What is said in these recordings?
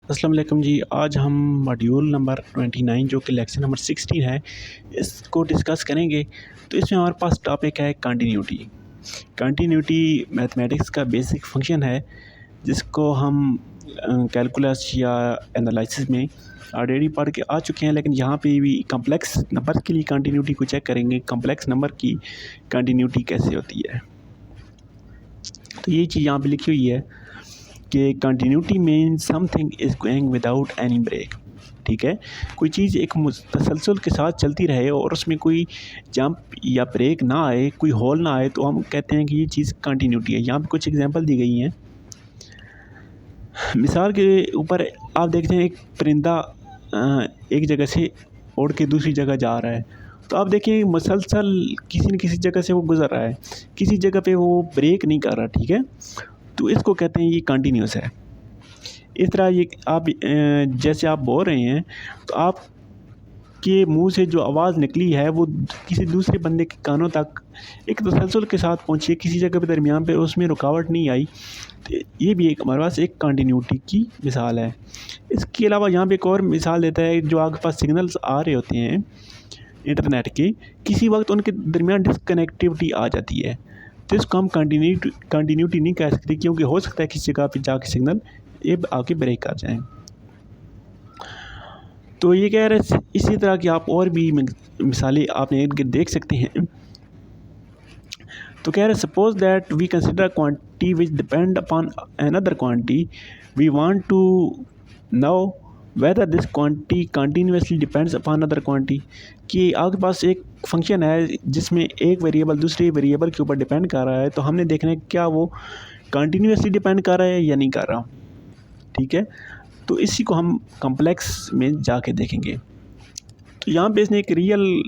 अस्सलाम वालेकुम जी। आज हम मॉड्यूल नंबर 29 जो कि लेक्चर नंबर 16 है, इसको डिस्कस करेंगे। तो इसमें हमारे पास टॉपिक है कंटिन्यूटी। कंटिन्यूटी मैथमेटिक्स का बेसिक फंक्शन है जिसको हम कैलकुलस या एनालिसिस में ऑलरेडी पढ़ के आ चुके हैं, लेकिन यहाँ पे भी कम्प्लेक्स नंबर के लिए कंटिन्यूटी को चेक करेंगे। कम्प्लेक्स नंबर की कंटिन्यूटी कैसे होती है, तो ये चीज़ यहाँ पे लिखी हुई है कि continuity mean something is going without any break. ठीक है, कोई चीज़ एक तसलसल के साथ चलती रहे और उसमें कोई जंप या ब्रेक ना आए, कोई हॉल ना आए, तो हम कहते हैं कि ये चीज़ कंटिन्यूटी है। यहाँ पे कुछ एग्जांपल दी गई हैं। मिसाल के ऊपर आप देखते हैं एक परिंदा एक जगह से उड़ के दूसरी जगह जा रहा है, तो आप देखिए मुसलसल किसी न किसी जगह से वो गुजर रहा है, किसी जगह पे वो ब्रेक नहीं कर रहा। ठीक है, तो इसको कहते हैं ये कंटिन्यूस है। इस तरह ये आप जैसे आप बोल रहे हैं, तो आपके मुंह से जो आवाज़ निकली है वो किसी दूसरे बंदे के कानों तक एक तसलसल के साथ पहुंची है, किसी जगह पे दरमियान पे उसमें रुकावट नहीं आई। तो ये भी एक हमारे पास एक कंटिन्यूटी की मिसाल है। इसके अलावा यहाँ पे एक और मिसाल देता है, जो आपके पास सिग्नल्स आ रहे होते हैं इंटरनेट के, किसी वक्त उनके दरमियान डिसकनेक्टिविटी आ जाती है, तो इसको हम कंटिन्यूटी नहीं कह सकते, क्योंकि हो सकता है किसी जगह पे जाके सिग्नल ये आके ब्रेक कर जाएं। तो ये कह रहे इसी तरह की आप और भी मिसालें आपने इनके देख सकते हैं। तो कह रहे suppose that we consider quantity which depend upon another quantity, we want to know whether this quantity continuously depends upon other quantity. कि आपके पास एक फंक्शन है जिसमें एक वेरिएबल दूसरे वेरिएबल के ऊपर डिपेंड कर रहा है, तो हमने देखना है क्या वो कंटिन्यूसली डिपेंड कर रहा है या नहीं कर रहा। ठीक है, तो इसी को हम कम्प्लेक्स में जाके देखेंगे। तो यहाँ पे इसने एक रियल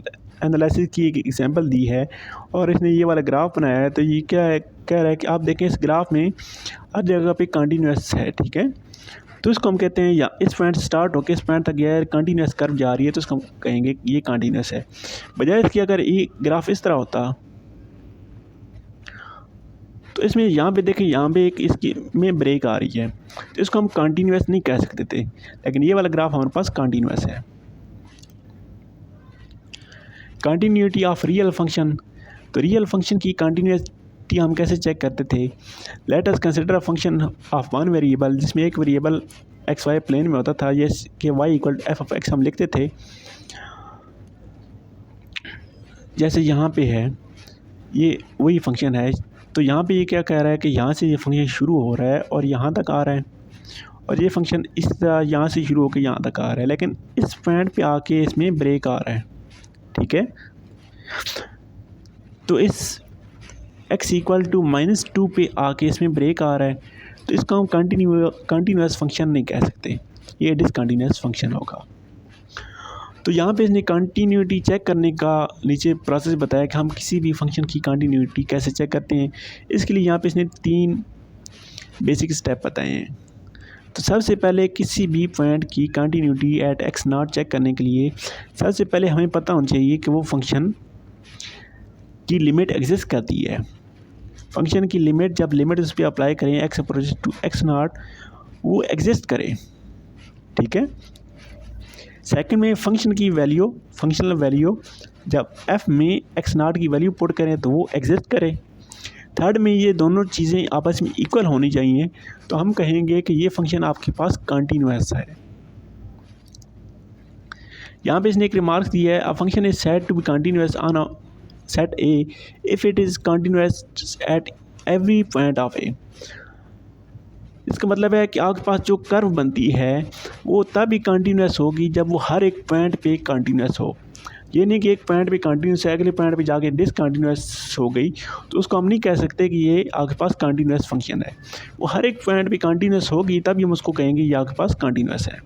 एनालिसिस की एक एग्जांपल दी है और इसने ये वाला ग्राफ बनाया है। तो ये क्या है, कह रहा है कि आप देखें इस ग्राफ में हर जगह पे कंटिन्यूस है। ठीक है, तो इसको हम कहते हैं, या इस पॉइंट से स्टार्ट होकर इस पॉइंट तक गया कंटिन्यूस कर्व जा रही है, तो इसको हम कहेंगे ये कंटिन्यूस है। बजाय इसकी अगर ये ग्राफ इस तरह होता, तो इसमें यहाँ पे देखें, यहाँ पे एक इसकी में ब्रेक आ रही है, तो इसको हम कंटिन्यूस नहीं कह सकते थे, लेकिन ये वाला ग्राफ हमारे पास कंटिन्यूस है। कंटिन्यूटी ऑफ रियल फंक्शन, तो रियल फंक्शन की कंटिन्यूटी हम कैसे चेक करते थे। Let us consider a function of one variable, जिसमें एक वेरिएबल एक्स वाई प्लेन में होता था, ये कि Y equal F of X हम लिखते थे। जैसे यहाँ पे है, ये वही फंक्शन है। तो यहाँ पे ये क्या कह रहा है कि यहाँ से ये फंक्शन शुरू हो रहा है और यहाँ तक आ रहा है, और ये फंक्शन इस तरह यहाँ से शुरू होकर यहाँ तक आ रहा है, लेकिन इस पॉइंट पे आके इसमें ब्रेक आ रहा है। ठीक है, तो इस x इक्वल टू -2 पे आके इसमें ब्रेक आ रहा है, तो इसको हम कंटिन्यूस फंक्शन नहीं कह सकते, ये डिसकंटिन्यूस फंक्शन होगा। तो यहाँ पे इसने कंटिन्यूटी चेक करने का नीचे प्रोसेस बताया कि हम किसी भी फंक्शन की कंटिन्यूटी कैसे चेक करते हैं। इसके लिए यहाँ पे इसने 3 बेसिक स्टेप बताए हैं। तो सबसे पहले किसी भी पॉइंट की continuity at X not check करने के लिए सबसे पहले हमें पता होना चाहिए कि वो फंक्शन की लिमिट एग्जिस्ट करती है। फंक्शन की लिमिट, जब लिमिट उस पर अप्लाई करें X approaches to X not, वो एग्जिस्ट करे। ठीक है, सेकंड में फंक्शन की वैल्यू, फंक्शनल वैल्यू, जब एफ में एक्स नॉट की वैल्यू पुट करें तो वो एग्जिस्ट करे। थर्ड में ये दोनों चीज़ें आपस में इक्वल होनी चाहिए, तो हम कहेंगे कि ये फंक्शन आपके पास कंटिन्यूस है। यहाँ पे इसने एक रिमार्क दिया है, a function is said to be continuous on a set A if it is continuous at every point of A. इसका मतलब है कि आपके पास जो कर्व बनती है वो तभी कंटिन्यूस होगी जब वो हर एक पॉइंट पे कंटिन्यूस हो। ये नहीं कि एक पॉइंट पे कंटिन्यूस है, अगले पॉइंट पे जाके डिसकंटिन्यूस हो गई, तो उसको हम नहीं कह सकते कि ये आपके पास कंटिन्यूस फंक्शन है। वो हर एक पॉइंट पे कंटिन्यूस होगी तभी हम उसको कहेंगे ये आपके पास कंटिन्यूस है।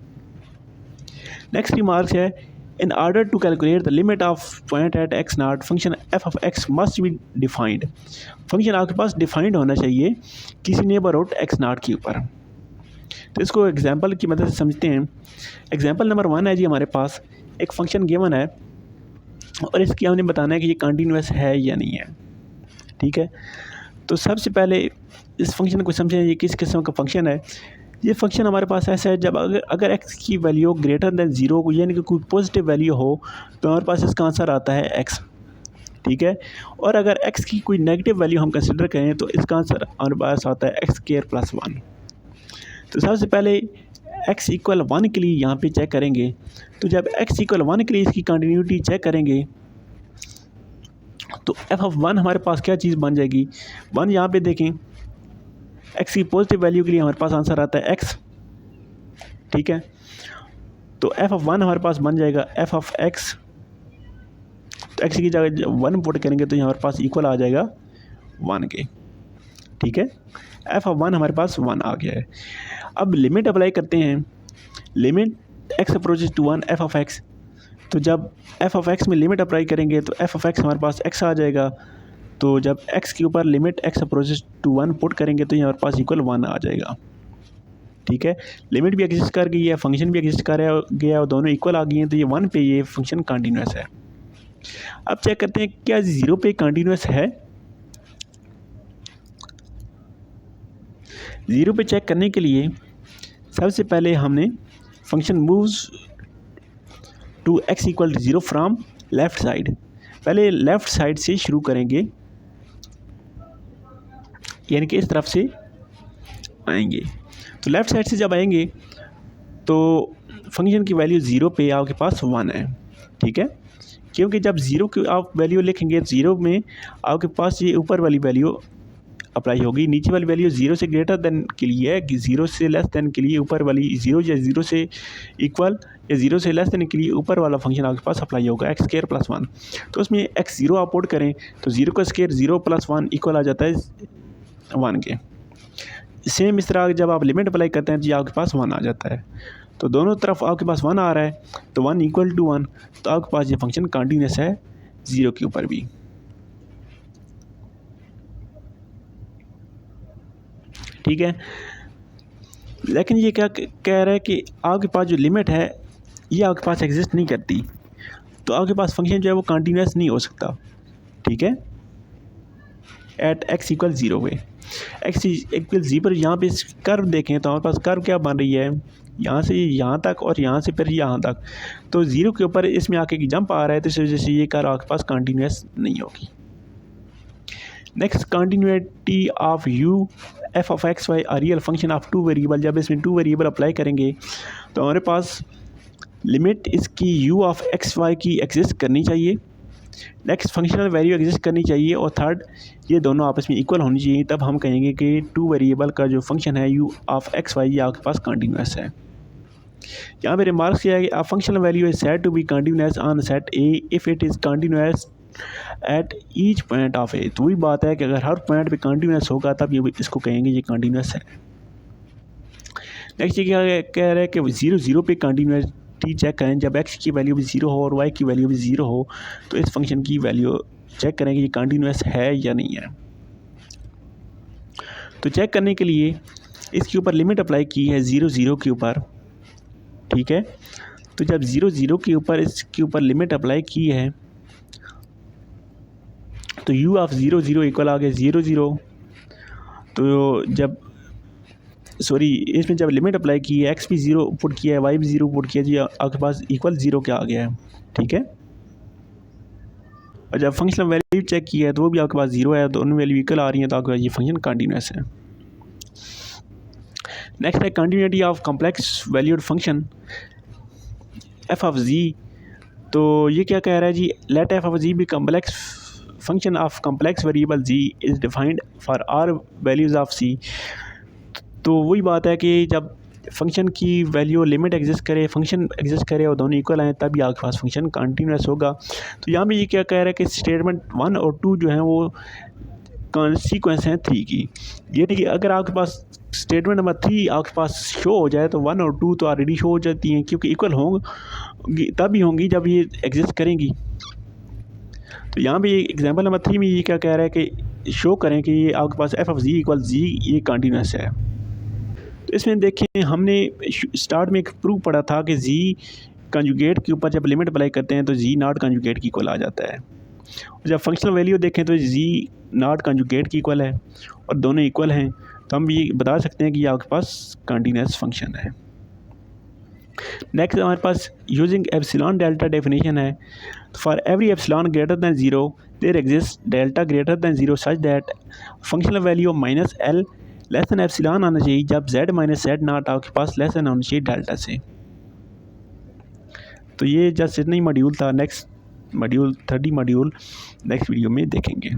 नेक्स्ट रिमार्क है, in order to calculate the limit of point at X not, function F of X must be defined. Function आपके पास डिफाइंड होना चाहिए किसी नेबरहुड एक्स नॉट के ऊपर। तो इसको एग्जांपल की मदद से समझते हैं। एग्जांपल नंबर 1 है जी, हमारे पास एक फंक्शन गिवन है और इसकी हमने बताना है कि ये कंटिन्यूस है या नहीं है। ठीक है, तो सबसे पहले इस फंक्शन को समझें, ये किस किस्म का फंक्शन है। ये फंक्शन हमारे पास ऐसा है, जब अगर एक्स की वैल्यू ग्रेटर दैन ज़ीरो यानी कि कोई पॉजिटिव वैल्यू हो तो हमारे पास इसका आंसर आता है एक्स, ठीक है। और अगर एक्स की कोई नेगेटिव वैल्यू हम कंसिडर करें तो इसका आंसर हमारे पास आता है एक्स स्क्वायर प्लस 1। तो सबसे पहले x इक्वल 1 के लिए यहाँ पे चेक करेंगे। तो जब x इक्वल 1 के लिए इसकी कंटिन्यूटी चेक करेंगे तो f ऑफ 1 हमारे पास क्या चीज़ बन जाएगी, 1 यहाँ पे देखें, x की पॉजिटिव वैल्यू के लिए हमारे पास आंसर आता है x, ठीक है। तो f ऑफ 1 हमारे पास बन जाएगा f ऑफ x, तो x की जगह 1 पुट करेंगे तो हमारे पास इक्वल आ जाएगा 1 के, ठीक है। f ऑफ 1 हमारे पास 1 आ गया है। अब लिमिट अप्लाई करते हैं, limit x approaches to 1 f of x। तो जब f ऑफ x में लिमिट अप्लाई करेंगे तो f ऑफ x हमारे पास x आ जाएगा। तो जब x के ऊपर limit x approaches to 1 put करेंगे तो हमारे पास इक्वल 1 आ जाएगा, ठीक है। लिमिट भी एग्जिस्ट कर गई है, फंक्शन भी एग्जिस्ट कर गया और दोनों इक्वल आ गई हैं, तो ये 1 पे ये फंक्शन कंटिन्यूस है। अब चेक करते हैं क्या 0 पे कंटिन्यूस है। 0 पे चेक करने के लिए सबसे पहले हमने function moves to x equal 0 from left side, पहले लेफ़्ट साइड से शुरू करेंगे, यानी कि इस तरफ से आएंगे। तो लेफ़्ट साइड से जब आएंगे तो फंक्शन की वैल्यू 0 पे आपके पास 1 है, ठीक है। क्योंकि जब 0 की आप वैल्यू लिखेंगे 0 में आपके पास ये ऊपर वाली वैल्यू अप्लाई होगी, नीचे वाली वैल्यू 0 से ग्रेटर देन के लिए है, 0 से लेस देन के लिए ऊपर वाली 0 या 0 से इक्वल या 0 से लेस देन के लिए ऊपर वाला फंक्शन आपके पास अप्लाई होगा एक्स स्क्वायर प्लस 1। तो उसमें x 0 आप पुट करें तो 0 का स्क्वायर 0 प्लस 1 इक्वल आ जाता है 1 के। सेम इस तरह जब आप लिमिट अप्लाई करते हैं तो ये आपके पास 1 आ जाता है। तो दोनों तरफ आपके पास 1 आ रहा है तो 1 इक्वल टू 1, तो आपके पास ये फंक्शन कंटिन्यूस है 0 के ऊपर भी, ठीक है। लेकिन ये क्या कह रहा है कि आपके पास जो लिमिट है ये आपके पास एग्जिस्ट नहीं करती, तो आपके पास फंक्शन जो है वो कंटिन्यूस नहीं हो सकता, ठीक है। एट x इक्वल 0 पे x इक्वल 0 पर यहाँ पे कर्व देखें तो हमारे पास कर्व क्या बन रही है, यहाँ से यहाँ तक और यहाँ से फिर यहाँ तक। तो 0 के ऊपर इसमें आके जंप आ रहा है, तो इस वजह से ये कर्व आपके पास कंटिन्यूस नहीं होगी। Next, continuity of u f of X Y a real function of 2 variable. जब इसमें 2 वेरिएबल अप्लाई करेंगे तो हमारे पास लिमिट इसकी u ऑफ एक्स वाई की एग्जिस्ट करनी चाहिए, नेक्स्ट फंक्शनल वैल्यू एग्जिस्ट करनी चाहिए, और थर्ड ये दोनों आपस में इक्वल होनी चाहिए। तब हम कहेंगे कि 2 वेरिएबल का जो फंक्शन है u ऑफ एक्स वाई ये आपके पास कंटिन्यूस है। यहाँ पे रिमार्क्स किया है कि a functional value is said to be continuous on set A if it is continuous at each point of A। तो वही बात है कि अगर हर पॉइंट पे कंटिन्यूस होगा तब ये इसको कहेंगे ये कंटिन्यूस है। नेक्स्ट ये क्या कह रहा है कि 0 0 पे कंटिन्यूटी चेक करें, जब x की वैल्यू भी 0 हो और y की वैल्यू भी 0 हो तो इस फंक्शन की वैल्यू चेक करें कि ये कंटिन्यूस है या नहीं है। तो चेक करने के लिए इसके ऊपर लिमिट अप्लाई की है 0 0 के ऊपर, ठीक है। तो जब 0 0 के ऊपर इसके ऊपर लिमिट अप्लाई की है तो u ऑफ 0 0 इक्वल आ गया 0 0। तो जब इसमें जब लिमिट अप्लाई की है x भी 0 पुट किया है, y भी 0 पुट किया, जी आपके पास इक्वल 0 क्या आ गया है, ठीक है। और जब फंक्शनल वैल्यू चेक किया है तो वो भी आपके पास 0 है, दोनों वैल्यू इक्वल आ रही है, तो आपके पास ये फंक्शन कंटिन्यूस है। नेक्स्ट है continuity of complex valued function f of z। तो ये क्या कह रहा है जी, लेट f ऑफ z भी complex function of complex variable z is defined for are values of c। तो वही बात है कि जब फंक्शन की वैल्यू लिमिट एग्जिस्ट करे, फंक्शन एग्जिस्ट करे और दोनों इक्वल आए तभी आपके पास फंक्शन कंटिन्यूस होगा। तो यहाँ भी ये क्या कह रहा है कि स्टेटमेंट 1 और 2 जो हैं वो सीक्वेंस हैं 3 की, यानी कि अगर आपके पास स्टेटमेंट नंबर 3 आपके पास शो हो जाए तो 1 और 2 तो ऑलरेडी शो हो जाती हैं, क्योंकि इक्वल होंगी तभी होंगी जब ये एग्जिस्ट करेंगी। तो यहाँ भी एग्जांपल नंबर 3 में ये क्या कह रहा है कि शो करें कि ये आपके पास f of z equal z ये कंटिन्यूस है। तो इसमें देखें हमने स्टार्ट में एक प्रूफ पढ़ा था कि z कंजुगेट के ऊपर जब लिमिट अप्लाई करते हैं तो z नॉट कंजुगेट की इक्वल आ जाता है। जब फंक्शनल वैल्यू देखें तो z नॉट कंजुगेट की इक्वल है और दोनों इक्वल हैं, तो हम ये बता सकते हैं कि ये आपके पास कंटिन्यूस फंक्शन है। नेक्स्ट हमारे पास यूजिंग एप्सिलॉन डेल्टा डेफिनेशन है। For every epsilon greater than zero there exist delta greater than zero such that functional value of minus L less than epsilon आना चाहिए जब जेड माइनस जेड नॉट आपके पास less than होना चाहिए delta से। तो ये जस्ट इतना ही मॉड्यूल था। Next module 30 module next video में देखेंगे।